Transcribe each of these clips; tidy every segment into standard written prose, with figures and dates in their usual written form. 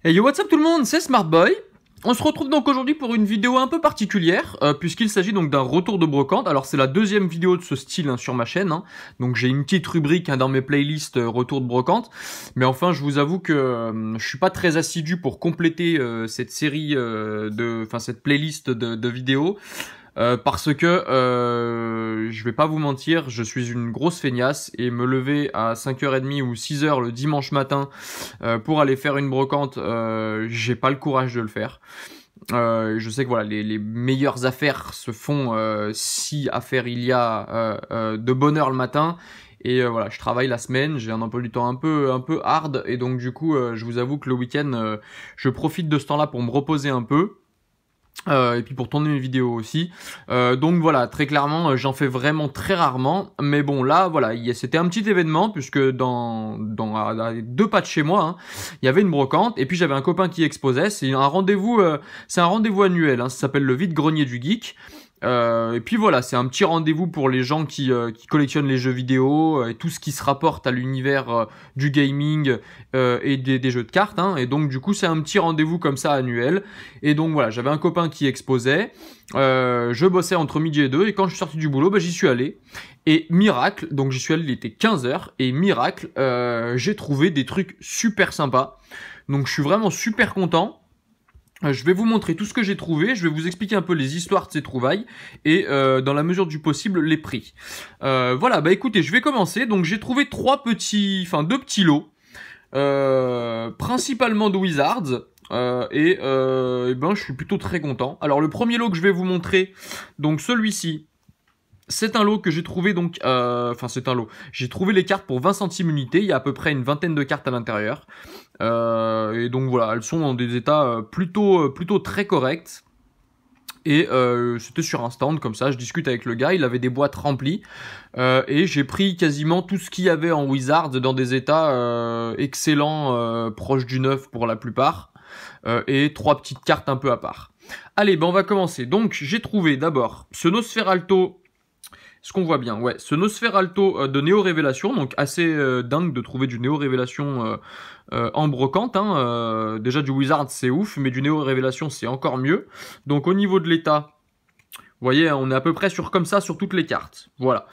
Hey yo, what's up tout le monde, c'est Smartboy. On se retrouve donc aujourd'hui pour une vidéo un peu particulière, puisqu'il s'agit donc d'un retour de brocante. Alors c'est la deuxième vidéo de ce style sur ma chaîne, donc j'ai une petite rubrique dans mes playlists retour de brocante. Mais enfin, je vous avoue que je suis pas très assidu pour compléter cette série cette playlist de vidéos. Parce que je vais pas vous mentir, je suis une grosse feignasse et me lever à 5h30 ou 6h le dimanche matin pour aller faire une brocante, j'ai pas le courage de le faire. Je sais que voilà, les meilleures affaires se font si affaire il y a de bonne heure le matin. Et voilà, je travaille la semaine, j'ai un emploi du temps un peu hard et donc du coup, je vous avoue que le week-end, je profite de ce temps-là pour me reposer un peu. Et puis pour tourner mes vidéos aussi. Donc voilà, très clairement, j'en fais vraiment très rarement. Mais bon, là, voilà, c'était un petit événement puisque à 2 pas de chez moi, il y avait une brocante. Et puis j'avais un copain qui exposait. C'est un rendez-vous annuel. Ça s'appelle le vide-grenier du geek. Et puis voilà, c'est un petit rendez-vous pour les gens qui collectionnent les jeux vidéo et tout ce qui se rapporte à l'univers du gaming et des jeux de cartes. Et donc du coup, c'est un petit rendez-vous comme ça annuel. Et donc voilà, j'avais un copain qui exposait. Je bossais entre midi et 2 et quand je suis sorti du boulot, j'y suis allé. Et miracle, donc j'y suis allé, il était 15h et miracle, j'ai trouvé des trucs super sympas. Donc je suis vraiment super content. Je vais vous montrer tout ce que j'ai trouvé, je vais vous expliquer un peu les histoires de ces trouvailles et dans la mesure du possible les prix. Voilà, bah écoutez, je vais commencer. Donc j'ai trouvé deux petits lots, principalement de Wizards. Je suis plutôt très content. Alors le premier lot que je vais vous montrer, donc celui-ci, c'est un lot que j'ai trouvé donc, c'est un lot. J'ai trouvé les cartes pour 20 centimes unité. Il y a à peu près une vingtaine de cartes à l'intérieur. Et donc voilà, elles sont dans des états plutôt très corrects. Et c'était sur un stand comme ça, je discute avec le gars, il avait des boîtes remplies. Et j'ai pris quasiment tout ce qu'il y avait en Wizards dans des états excellents, proches du neuf pour la plupart. Et 3 petites cartes un peu à part. Allez, ben on va commencer. Donc j'ai trouvé d'abord ce Nosferalto. Ce qu'on voit bien, ouais, ce Nosferalto de Néo Révélation, donc assez dingue de trouver du Néo Révélation en brocante. Déjà du Wizard c'est ouf, mais du Néo Révélation c'est encore mieux. Donc au niveau de l'état, vous voyez, on est à peu près comme ça sur toutes les cartes. Voilà.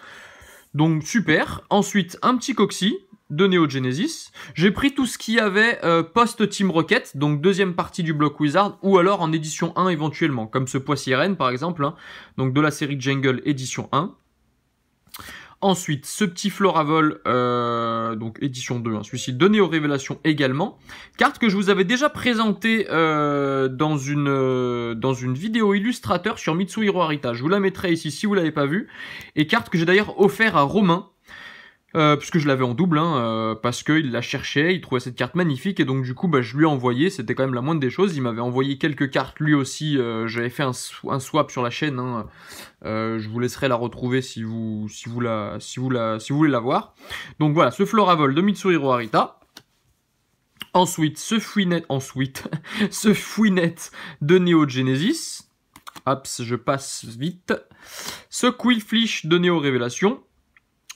Donc super. Ensuite, un petit Coxy de Neo Genesis. J'ai pris tout ce qu'il y avait post-Team Rocket, donc deuxième partie du bloc Wizard, ou alors en édition 1 éventuellement, comme ce Poissy-Rennes par exemple, donc de la série Jungle édition 1. Ensuite, ce petit Floravol, donc édition 2, celui-ci de Néo Révélation également. Carte que je vous avais déjà présentée dans une vidéo illustrateur sur Mitsuhiro Arita. Je vous la mettrai ici si vous l'avez pas vue. Et carte que j'ai d'ailleurs offert à Romain. Puisque je l'avais en double, parce qu'il la cherchait, il trouvait cette carte magnifique, et donc du coup, je lui ai envoyé, c'était quand même la moindre des choses, il m'avait envoyé quelques cartes lui aussi, j'avais fait un swap sur la chaîne, je vous laisserai la retrouver si vous voulez la voir. Donc voilà, ce Floravol de Mitsuhiro Arita. Ensuite, ce Fouinette de Neo Genesis. Hop, je passe vite. Ce Quillfish de Neo Révélation.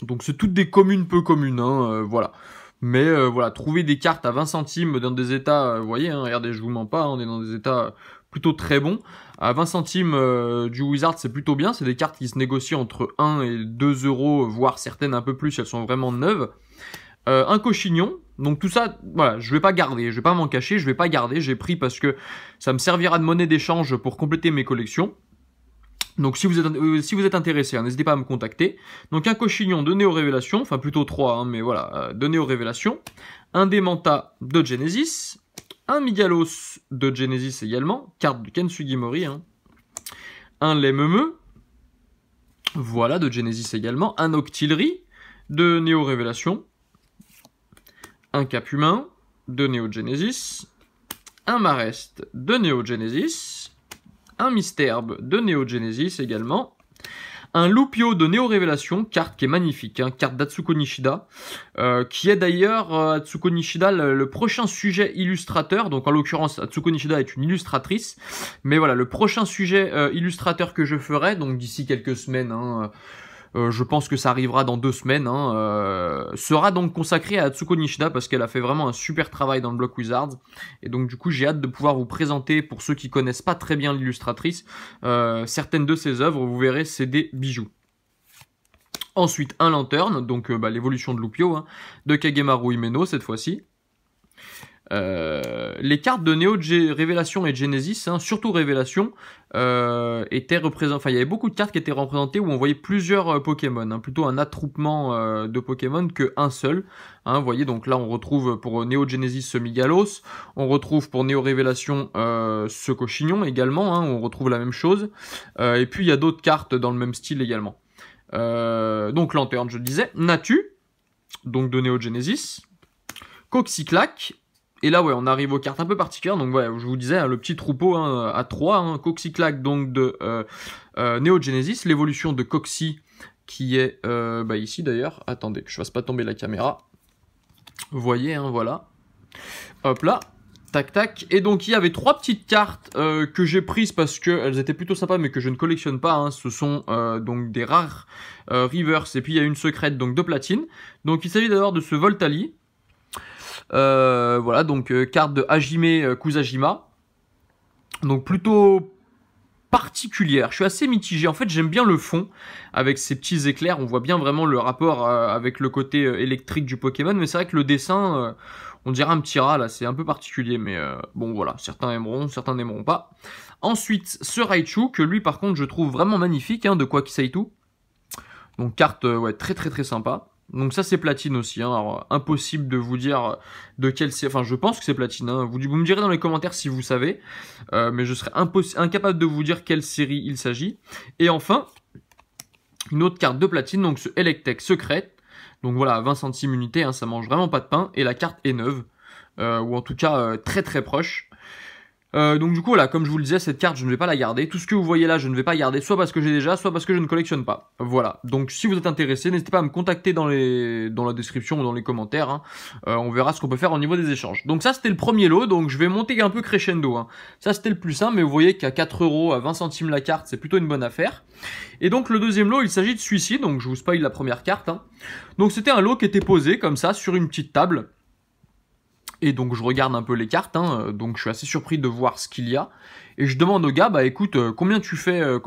Donc c'est toutes des communes peu communes, voilà. Mais voilà, trouver des cartes à 20 centimes dans des états, vous voyez, regardez, je vous mens pas, on est dans des états plutôt très bons. À 20 centimes du Wizard, c'est plutôt bien, c'est des cartes qui se négocient entre 1 et 2 euros, voire certaines un peu plus, elles sont vraiment neuves. Un cochignon, donc tout ça, voilà, je vais pas garder, je vais pas m'en cacher, je vais pas garder, j'ai pris parce que ça me servira de monnaie d'échange pour compléter mes collections. Donc si vous êtes intéressé, n'hésitez pas à me contacter. Donc un cochignon de Néo Révélation, enfin plutôt 3, mais voilà, de Néo Révélation. Un Démenta de Genesis. Un Migalos de Genesis également, carte de Ken Sugimori. Un Lememe, voilà, de Genesis également. Un Octillery de Néo Révélation. Un Capumain de Néo Genesis. Un Marest de Néo Genesis. Un Misterbe de Neo Genesis également. Un Lupio de Néo Révélation, carte qui est magnifique, carte d'Atsuko Nishida, qui est d'ailleurs Atsuko Nishida le prochain sujet illustrateur. Donc en l'occurrence, Atsuko Nishida est une illustratrice, mais voilà, le prochain sujet illustrateur que je ferai, donc d'ici quelques semaines, je pense que ça arrivera dans 2 semaines, hein, sera donc consacré à Atsuko Nishida parce qu'elle a fait vraiment un super travail dans le bloc Wizards. Et donc du coup j'ai hâte de pouvoir vous présenter, pour ceux qui connaissent pas très bien l'illustratrice, certaines de ses œuvres. Vous verrez, c'est des bijoux. Ensuite un lanterne, donc l'évolution de Lupio, hein, de Kagemaru Himeno cette fois-ci. Les cartes de Neo Révélation et Genesis, hein, surtout Révélation, étaient représentées. Enfin, il y avait beaucoup de cartes qui étaient représentées où on voyait plusieurs Pokémon, hein, plutôt un attroupement de Pokémon qu'un seul. Hein, vous voyez, donc là on retrouve pour Neo Genesis ce Migalos, on retrouve pour Neo Révélation ce Cochignon également, hein, on retrouve la même chose. Et puis il y a d'autres cartes dans le même style également. Donc Lanterne, je le disais, Natu, donc de Neo Genesis, Coxyclac. Et là, ouais, on arrive aux cartes un peu particulières. Donc, ouais, je vous disais, hein, le petit troupeau hein, à 3, hein, Coxyclac, donc de Neo Genesis, l'évolution de Coxy, qui est ici d'ailleurs. Attendez, que je fasse pas tomber la caméra. Vous voyez, hein, voilà. Hop là, tac tac. Et donc, il y avait 3 petites cartes que j'ai prises parce qu'elles étaient plutôt sympas, mais que je ne collectionne pas. Hein. Ce sont donc des rares reverse, et puis il y a une secrète, donc de platine. Donc, il s'agit d'abord de ce Voltali. Voilà, donc carte de Hajime Kusajima. Donc plutôt particulière. Je suis assez mitigé. En fait, j'aime bien le fond avec ces petits éclairs. On voit bien vraiment le rapport avec le côté électrique du Pokémon. Mais c'est vrai que le dessin, on dirait un petit rat là. C'est un peu particulier. Mais bon, voilà. Certains aimeront, certains n'aimeront pas. Ensuite, ce Raichu, que lui, par contre, je trouve vraiment magnifique, hein, de Quagsaitou. Donc carte, ouais, très très très sympa. Donc ça c'est platine aussi, hein. Alors impossible de vous dire de quelle série, enfin je pense que c'est platine, hein. Vous me direz dans les commentaires si vous savez, mais je serais incapable de vous dire quelle série il s'agit. Et enfin, une autre carte de platine, donc ce Electek Secret, donc voilà, 20 centimes unité, hein, ça mange vraiment pas de pain, et la carte est neuve, ou en tout cas très très proche. Donc du coup voilà, comme je vous le disais, cette carte je ne vais pas la garder. Tout ce que vous voyez là je ne vais pas garder, soit parce que j'ai déjà, soit parce que je ne collectionne pas. Voilà, donc si vous êtes intéressé, n'hésitez pas à me contacter dans la description ou dans les commentaires, hein. On verra ce qu'on peut faire au niveau des échanges. Donc ça c'était le premier lot, donc je vais monter un peu crescendo, hein. Ça c'était le plus simple, mais vous voyez qu'à 4 €, à 20 centimes la carte, c'est plutôt une bonne affaire. Et donc le deuxième lot, il s'agit de celui-ci, donc je vous spoil la première carte, hein. Donc c'était un lot qui était posé comme ça sur une petite table. Et donc je regarde un peu les cartes, hein, donc je suis assez surpris de voir ce qu'il y a. Et je demande au gars, bah écoute, combien tu fais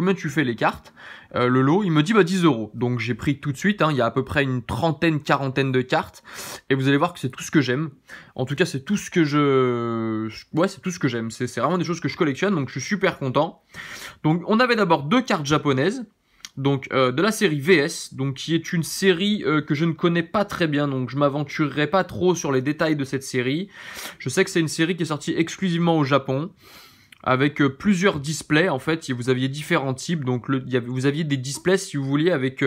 les cartes, le lot. Il me dit 10 €. Donc j'ai pris tout de suite, hein, il y a à peu près une trentaine, quarantaine de cartes. Et vous allez voir que c'est tout ce que j'aime. En tout cas c'est tout ce que c'est tout ce que j'aime. C'est vraiment des choses que je collectionne, donc je suis super content. Donc on avait d'abord 2 cartes japonaises. Donc de la série VS, donc qui est une série que je ne connais pas très bien, donc je m'aventurerai pas trop sur les détails de cette série. Je sais que c'est une série qui est sortie exclusivement au Japon, avec plusieurs displays en fait. Vous aviez différents types, donc vous aviez des displays si vous vouliez avec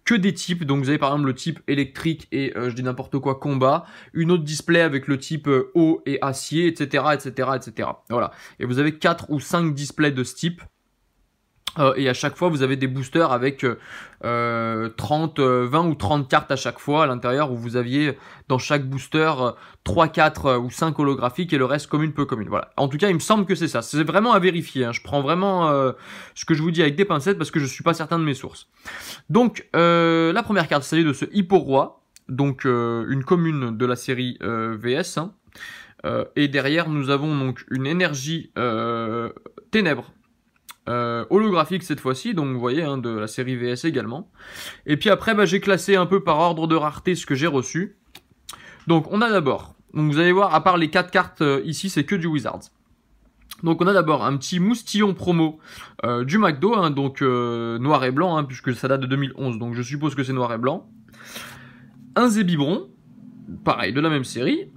que des types. Donc vous avez par exemple le type électrique et je dis n'importe quoi combat, une autre display avec le type eau et acier, etc., etc., etc. Voilà. Et vous avez 4 ou 5 displays de ce type. Et à chaque fois, vous avez des boosters avec 20 ou 30 cartes à chaque fois à l'intérieur, où vous aviez dans chaque booster 3, 4 ou 5 holographiques et le reste commune, peu commune. Voilà. En tout cas, il me semble que c'est ça. C'est vraiment à vérifier, hein. Je prends vraiment ce que je vous dis avec des pincettes parce que je suis pas certain de mes sources. Donc, la première carte, c'est de ce Hippo-Roi, donc une commune de la série VS. Hein. Et derrière, nous avons donc une énergie ténèbres. Holographique cette fois-ci, donc vous voyez, hein, de la série VS également. Et puis après, j'ai classé un peu par ordre de rareté ce que j'ai reçu. Donc on a d'abord, donc vous allez voir, à part les 4 cartes ici, c'est que du Wizards. Donc on a d'abord un petit moustillon promo du McDo, hein, donc noir et blanc, hein, puisque ça date de 2011, donc je suppose que c'est noir et blanc. Un Zébibron, pareil, de la même série.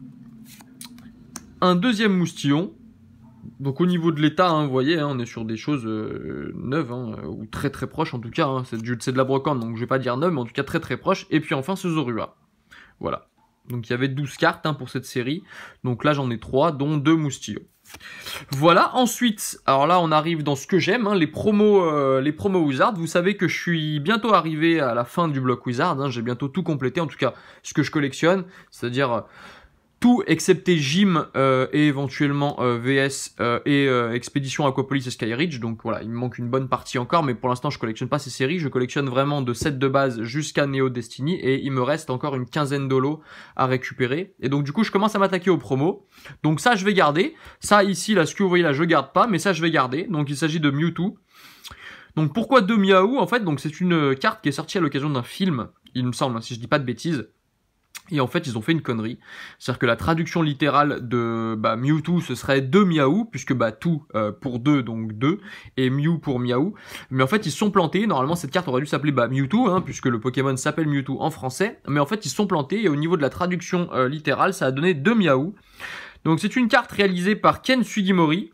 Un deuxième moustillon. Donc au niveau de l'état, hein, vous voyez, hein, on est sur des choses neuves, hein, ou très très proches en tout cas, hein, c'est de la brocante, donc je vais pas dire neuve, mais en tout cas très très proche. Et puis enfin ce Zorua, voilà. Donc il y avait 12 cartes, hein, pour cette série, donc là j'en ai 3, dont 2 moustillons. Voilà, ensuite, alors là on arrive dans ce que j'aime, hein, les promos Wizard. Vous savez que je suis bientôt arrivé à la fin du bloc Wizard, hein, j'ai bientôt tout complété, en tout cas ce que je collectionne, c'est-à-dire tout excepté Jim et éventuellement VS et Expédition Aquapolis et Skyreach. Donc voilà, il me manque une bonne partie encore, mais pour l'instant je collectionne pas ces séries, je collectionne vraiment de sets de base jusqu'à Neo Destiny et il me reste encore une quinzaine de lots à récupérer. Et donc du coup je commence à m'attaquer aux promos. Donc ça je vais garder, ça ici là ce que vous voyez là je garde pas, mais ça je vais garder. Donc il s'agit de Mewtwo. Donc pourquoi 2 Miaou en fait? Donc c'est une carte qui est sortie à l'occasion d'un film, il me semble, si je dis pas de bêtises. Et en fait, ils ont fait une connerie. C'est-à-dire que la traduction littérale de Mewtwo, ce serait 2 Miaou, puisque tout pour 2, donc 2, et Mew pour Miaou. Mais en fait, ils se sont plantés. Normalement, cette carte aurait dû s'appeler Mewtwo, hein, puisque le Pokémon s'appelle Mewtwo en français. Mais en fait, ils se sont plantés, et au niveau de la traduction littérale, ça a donné 2 Miaou. Donc c'est une carte réalisée par Ken Sugimori.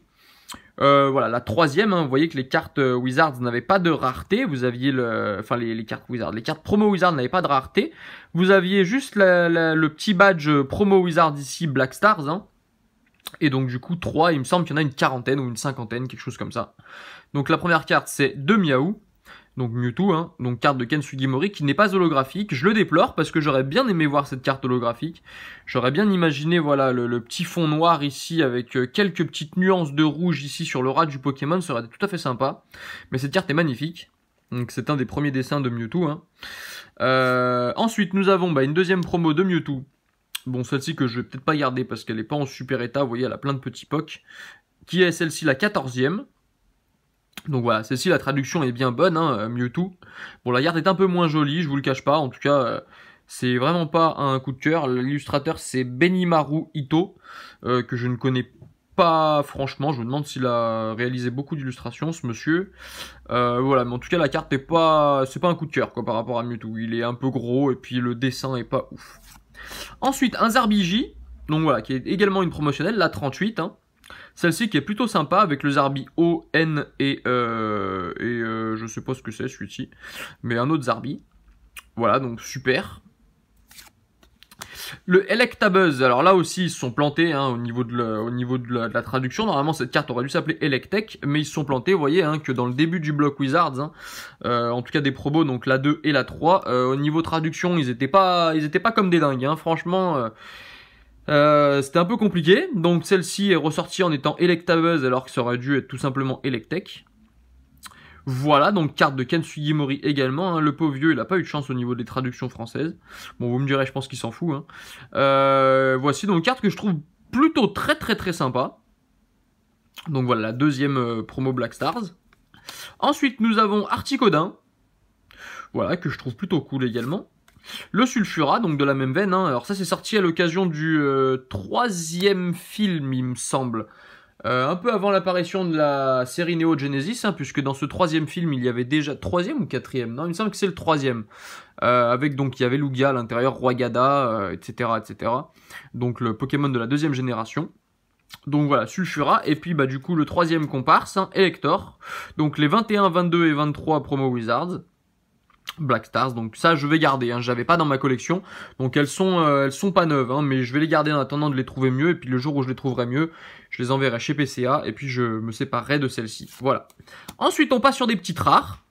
Voilà, la troisième, hein, vous voyez que les cartes Wizards n'avaient pas de rareté, vous aviez les cartes Wizards, les cartes promo Wizards n'avaient pas de rareté, vous aviez juste le petit badge promo Wizards ici, Black Stars, hein, et donc du coup 3, il me semble qu'il y en a une quarantaine ou une cinquantaine, quelque chose comme ça. Donc la première carte c'est 2 Miaou, donc Mewtwo, hein, donc carte de Ken Sugimori qui n'est pas holographique. Je le déplore parce que j'aurais bien aimé voir cette carte holographique. J'aurais bien imaginé voilà le petit fond noir ici avec quelques petites nuances de rouge ici sur le ras du Pokémon, ça aurait été tout à fait sympa. Mais cette carte est magnifique. Donc c'est un des premiers dessins de Mewtwo. Hein. Ensuite nous avons une deuxième promo de Mewtwo. Bon, celle-ci que je vais peut-être pas garder parce qu'elle n'est pas en super état, vous voyez elle a plein de petits pocs. Qui est celle-ci la 14e. Donc voilà, celle-ci la traduction est bien bonne, hein, Mewtwo. Bon, la carte est un peu moins jolie, je vous le cache pas, en tout cas, c'est vraiment pas un coup de cœur. L'illustrateur c'est Benimaru Ito, que je ne connais pas franchement, je me demande s'il a réalisé beaucoup d'illustrations ce monsieur. Voilà, mais en tout cas la carte est pas, c'est pas un coup de cœur quoi par rapport à Mewtwo, il est un peu gros et puis le dessin est pas ouf. Ensuite, un Zarbigi, donc voilà, qui est également une promotionnelle, la 38, hein. Celle-ci qui est plutôt sympa avec le Zarbi O, N et je sais pas ce que c'est celui-ci, mais un autre Zarbi. Voilà, donc super. Le Electabuzz, alors là aussi ils se sont plantés hein, au niveau de la traduction. Normalement cette carte aurait dû s'appeler Electek, mais ils se sont plantés. Vous voyez hein, que dans le début du bloc Wizards, hein, en tout cas des promos, donc la 2 et la 3, au niveau traduction ils étaient pas comme des dingues. Hein, franchement. C'était un peu compliqué, donc celle-ci est ressortie en étant Electabuzz alors que ça aurait dû être tout simplement Electek. Voilà, donc carte de Ken Sugimori également, hein. Le pauvre vieux il a pas eu de chance au niveau des traductions françaises. Bon vous me direz je pense qu'il s'en fout. Hein. Voici donc une carte que je trouve plutôt très sympa. Donc voilà la deuxième promo Black Stars. Ensuite nous avons Articodin. Voilà, que je trouve plutôt cool également. Le Sulfura, donc de la même veine, hein. Alors ça c'est sorti à l'occasion du troisième film, il me semble. Un peu avant l'apparition de la série Neo Genesis, hein, puisque dans ce troisième film, il y avait déjà... Troisième ou quatrième? Non, il me semble que c'est le troisième. Avec donc, il y avait Lugia à l'intérieur, Roygada, etc., etc. Donc le Pokémon de la deuxième génération. Donc voilà, Sulfura, et puis du coup le troisième comparse, hein, Elector. Donc les 21, 22 et 23 promo Wizards. Black Stars, donc ça je vais garder, hein, j'avais pas dans ma collection, donc elles sont pas neuves, hein, mais je vais les garder en attendant de les trouver mieux, et puis le jour où je les trouverai mieux, je les enverrai chez PCA, et puis je me séparerai de celle-ci, voilà. Ensuite on passe sur des petites rares,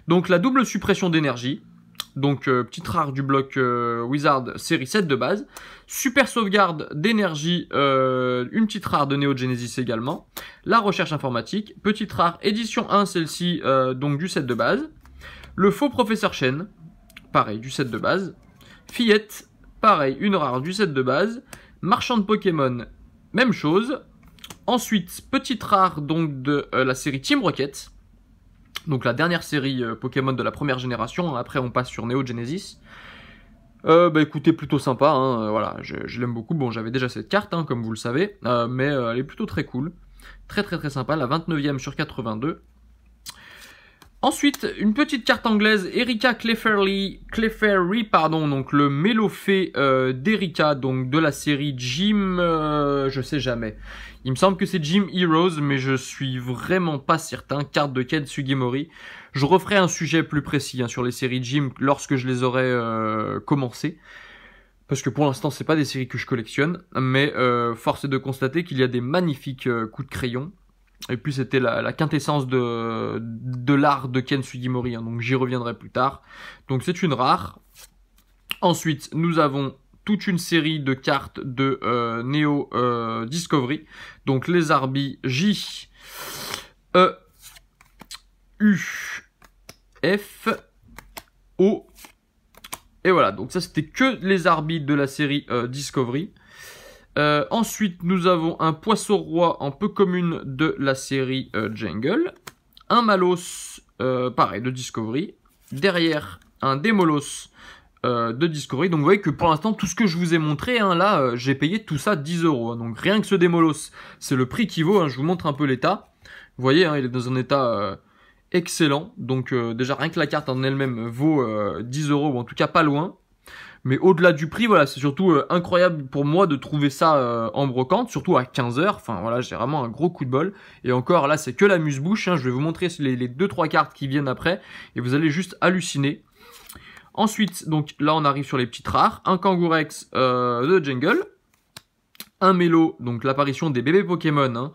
donc la double suppression d'énergie, donc petite rare du bloc Wizard série 7 de base, super sauvegarde d'énergie, une petite rare de Neo Genesis également, la recherche informatique, petite rare édition 1 celle-ci, donc du set de base, le faux professeur Chen, pareil, du set de base. Fillette, pareil, une rare du set de base. Marchand de Pokémon, même chose. Ensuite, petite rare donc de la série Team Rocket. Donc la dernière série Pokémon de la première génération. Après, on passe sur Neo Genesis. Écoutez, plutôt sympa. Hein, voilà, je l'aime beaucoup. Bon, j'avais déjà cette carte, hein, comme vous le savez. Mais elle est plutôt très cool. Très sympa. La 29e sur 82. Ensuite, une petite carte anglaise, Erika Clefairy, donc le Mélofée d'Erika, donc de la série Jim, je sais jamais. Il me semble que c'est Jim Heroes, mais je suis vraiment pas certain. Carte de Ken Sugimori. Je referai un sujet plus précis hein, sur les séries Jim lorsque je les aurai commencées. Parce que pour l'instant, c'est pas des séries que je collectionne, mais force est de constater qu'il y a des magnifiques coups de crayon. Et puis c'était la quintessence de l'art de Ken Sugimori, hein, donc j'y reviendrai plus tard. Donc c'est une rare. Ensuite, nous avons toute une série de cartes de Neo Discovery. Donc les Arby J, E, U, F, O. Et voilà, donc ça c'était que les arbitres de la série Discovery. Ensuite, nous avons un poisson roi en peu commune de la série Jungle. Un Malos, pareil, de Discovery. Derrière, un Démolos de Discovery. Donc vous voyez que pour l'instant, tout ce que je vous ai montré, hein, là, j'ai payé tout ça 10 €. Hein. Donc rien que ce Démolos, c'est le prix qui vaut. Hein. Je vous montre un peu l'état. Vous voyez, hein, il est dans un état excellent. Donc déjà, rien que la carte en elle-même vaut 10 €, ou en tout cas pas loin. Mais au-delà du prix, voilà, c'est surtout incroyable pour moi de trouver ça en brocante, surtout à 15 €. Enfin voilà, j'ai vraiment un gros coup de bol. Et encore là, c'est que l'amuse-bouche. Hein. Je vais vous montrer les 2-3 cartes qui viennent après. Et vous allez juste halluciner. Ensuite, donc là, on arrive sur les petites rares. Un Kangourex de Jungle. Un Mélo, donc l'apparition des bébés Pokémon.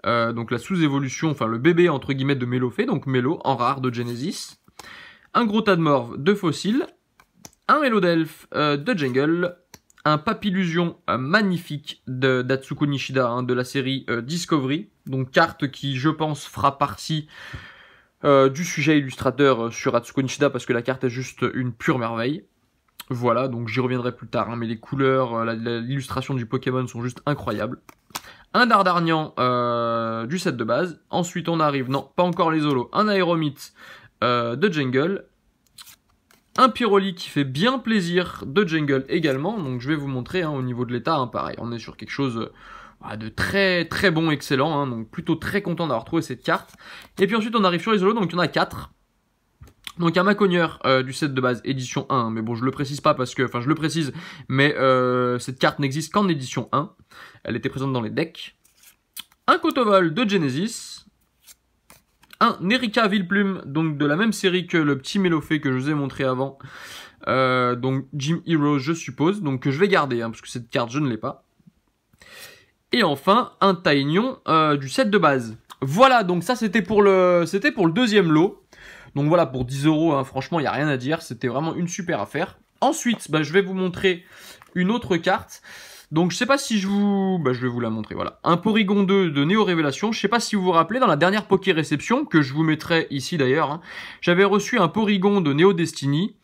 Hein. Donc la sous-évolution, enfin le bébé entre guillemets de Mélofée. Donc Mélo en rare de Genesis. Un gros tas de morve de Fossile. Un Mélodelph de Jungle, un Papillusion magnifique de d'Atsuko Nishida, hein, de la série Discovery, donc carte qui, je pense, fera partie du sujet illustrateur sur Atsuko Nishida, parce que la carte est juste une pure merveille. Voilà, donc j'y reviendrai plus tard, hein, mais les couleurs, l'illustration du Pokémon sont juste incroyables. Un Dardarnian du set de base, ensuite on arrive, non, pas encore les holos, un Aéromite de Jungle, un Pyroli qui fait bien plaisir de Jungle également, donc je vais vous montrer hein, au niveau de l'état, hein, pareil, on est sur quelque chose de très très bon, excellent, hein, donc plutôt très content d'avoir trouvé cette carte. Et puis ensuite on arrive sur les holos, donc il y en a 4. Donc un Macogneur du set de base édition 1, mais bon je le précise pas parce que, enfin je le précise, mais cette carte n'existe qu'en édition 1, elle était présente dans les decks. Un Kotovol de Genesis. Un Nerika Villeplume, donc de la même série que le petit Mélofée que je vous ai montré avant. Donc Gym Hero, je suppose, donc que je vais garder, hein, parce que cette carte, je ne l'ai pas. Et enfin, un Taignon du set de base. Voilà, donc ça c'était pour le deuxième lot. Donc voilà, pour 10 €, hein, franchement, il n'y a rien à dire. C'était vraiment une super affaire. Ensuite, je vais vous montrer une autre carte. Donc je sais pas si je vais vous la montrer, voilà. Un Porygon 2 de Néo Révélation. Je sais pas si vous vous rappelez, dans la dernière Poké Réception, que je vous mettrai ici d'ailleurs, hein, j'avais reçu un Porygon de Néo Destiny,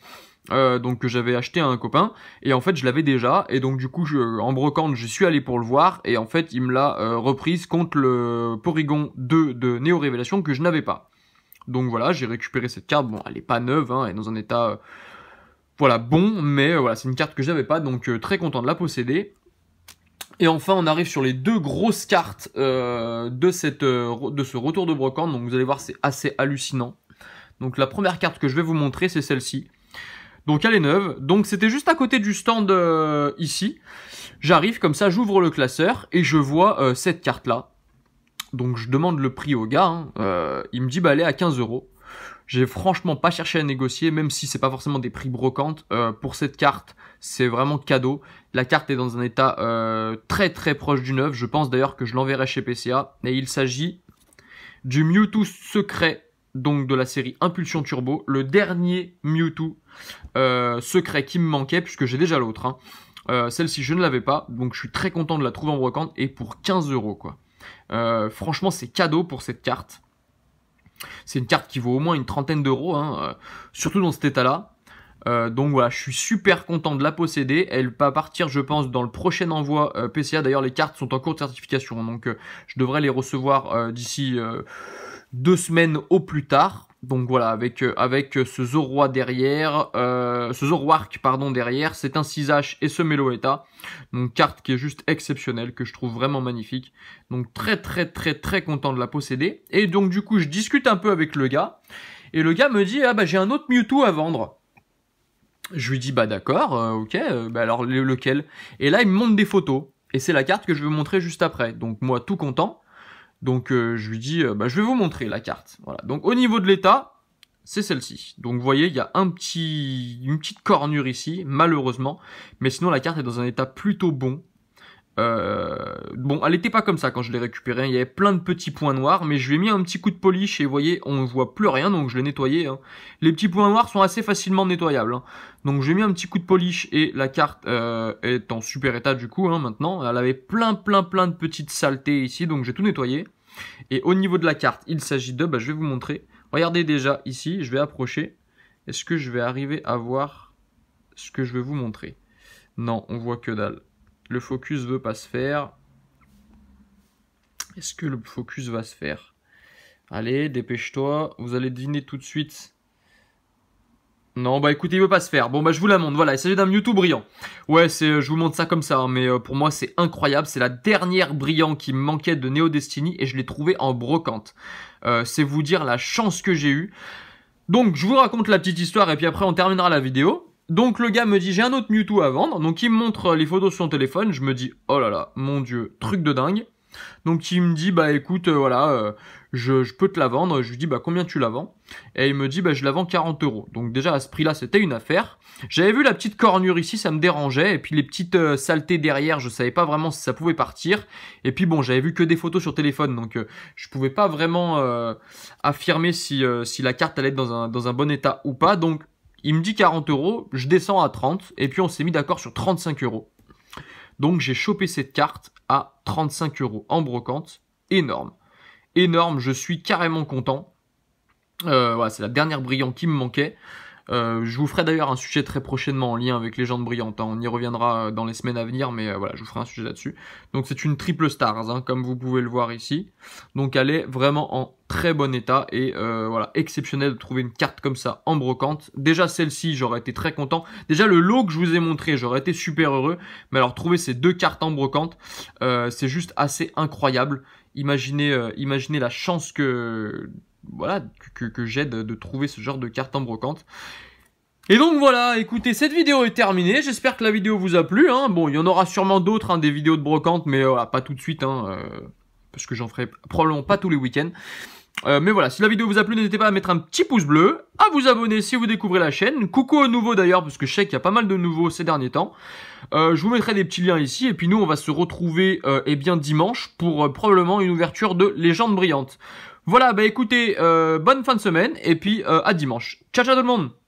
donc que j'avais acheté à un copain, et en fait je l'avais déjà, et donc du coup en brocante je suis allé pour le voir, et en fait il me l'a reprise contre le Porygon 2 de Néo Révélation que je n'avais pas. Donc voilà, j'ai récupéré cette carte, bon elle est pas neuve, hein, elle est dans un état voilà bon, mais voilà, c'est une carte que j'avais pas, donc très content de la posséder. Et enfin, on arrive sur les 2 grosses cartes de ce retour de brocante. Donc vous allez voir, c'est assez hallucinant. Donc la première carte que je vais vous montrer, c'est celle-ci. Donc elle est neuve. Donc c'était juste à côté du stand ici. J'arrive comme ça, j'ouvre le classeur et je vois cette carte-là. Donc je demande le prix au gars. Hein. Il me dit, elle est à 15 €. J'ai franchement pas cherché à négocier, même si c'est pas forcément des prix brocantes. Pour cette carte, c'est vraiment cadeau. La carte est dans un état très très proche du neuf. Je pense d'ailleurs que je l'enverrai chez PCA. Et il s'agit du Mewtwo secret, donc de la série Impulsion Turbo. Le dernier Mewtwo secret qui me manquait, puisque j'ai déjà l'autre. Hein. Celle-ci, je ne l'avais pas. Donc je suis très content de la trouver en brocante. Et pour 15 € quoi. Franchement, c'est cadeau pour cette carte. C'est une carte qui vaut au moins une trentaine d'euros, hein, surtout dans cet état-là. Donc voilà, je suis super content de la posséder. Elle va partir, je pense, dans le prochain envoi PCA. D'ailleurs, les cartes sont en cours de certification, donc je devrais les recevoir d'ici 2 semaines au plus tard. Donc voilà, avec ce Zoroark derrière, derrière, c'est un 6H et ce Meloetta. Donc carte qui est juste exceptionnelle, que je trouve vraiment magnifique. Donc très très très très content de la posséder. Et donc du coup, je discute un peu avec le gars. Et le gars me dit, j'ai un autre Mewtwo à vendre. Je lui dis, d'accord, ok, alors lequel? Et là, il me montre des photos. Et c'est la carte que je vais vous montrer juste après. Donc moi, tout content. Donc je lui dis, je vais vous montrer la carte. Voilà. Donc au niveau de l'état, c'est celle-ci. Donc vous voyez, il y a une petite cornure ici, malheureusement. Mais sinon, la carte est dans un état plutôt bon. Bon, elle était pas comme ça quand je l'ai récupérée, il y avait plein de petits points noirs, mais je lui ai mis un petit coup de polish et vous voyez, on ne voit plus rien, donc je l'ai nettoyé. Hein. Les petits points noirs sont assez facilement nettoyables. Hein. Donc j'ai mis un petit coup de polish et la carte est en super état du coup, hein, maintenant. Elle avait plein de petites saletés ici, donc j'ai tout nettoyé. Et au niveau de la carte, il s'agit de, je vais vous montrer. Regardez déjà ici, je vais approcher. Est-ce que je vais arriver à voir ce que je vais vous montrer? Non, on voit que dalle. Le focus veut pas se faire. Est-ce que le focus va se faire? Allez, dépêche-toi. Vous allez deviner tout de suite. Non, écoutez, il veut pas se faire. Bon, je vous la montre. Voilà, il s'agit d'un Mewtwo brillant. Ouais, je vous montre ça comme ça, hein, mais pour moi, c'est incroyable. C'est la dernière brillant qui me manquait de Neo Destiny et je l'ai trouvé en brocante. C'est vous dire la chance que j'ai eue. Donc, je vous raconte la petite histoire et puis après, on terminera la vidéo. Donc le gars me dit j'ai un autre Mewtwo à vendre, donc il me montre les photos sur son téléphone, je me dis oh là là, mon dieu, truc de dingue. Donc il me dit écoute voilà, je peux te la vendre, je lui dis combien tu la vends? Et il me dit je la vends 40 €. Donc déjà à ce prix là c'était une affaire. J'avais vu la petite cornure ici, ça me dérangeait, et puis les petites saletés derrière, je savais pas vraiment si ça pouvait partir. Et puis bon j'avais vu que des photos sur téléphone, donc je pouvais pas vraiment affirmer si la carte allait être dans un bon état ou pas, donc il me dit 40 €, je descends à 30, et puis on s'est mis d'accord sur 35 €. Donc j'ai chopé cette carte à 35 € en brocante, énorme. Énorme, je suis carrément content. Voilà, c'est la dernière brillante qui me manquait. Je vous ferai d'ailleurs un sujet très prochainement en lien avec Légendes brillantes. Hein. On y reviendra dans les semaines à venir, mais voilà, je vous ferai un sujet là-dessus. Donc c'est une triple stars, hein, comme vous pouvez le voir ici. Donc elle est vraiment en très bon état et voilà, exceptionnel de trouver une carte comme ça en brocante. Déjà celle-ci, j'aurais été très content. Déjà le lot que je vous ai montré, j'aurais été super heureux. Mais alors trouver ces deux cartes en brocante, c'est juste assez incroyable. Imaginez la chance que voilà que j'ai de trouver ce genre de carte en brocante. Et donc voilà, écoutez, cette vidéo est terminée, j'espère que la vidéo vous a plu, hein. Bon, il y en aura sûrement d'autres, hein, des vidéos de brocante, mais voilà, pas tout de suite, hein, parce que j'en ferai probablement pas tous les week-ends. Mais voilà, si la vidéo vous a plu, n'hésitez pas à mettre un petit pouce bleu, à vous abonner si vous découvrez la chaîne. Coucou aux nouveaux d'ailleurs, parce que je sais qu'il y a pas mal de nouveaux ces derniers temps. Je vous mettrai des petits liens ici, et puis nous on va se retrouver dimanche pour probablement une ouverture de Légendes brillantes. Voilà, écoutez, bonne fin de semaine, et puis à dimanche. Ciao ciao tout le monde!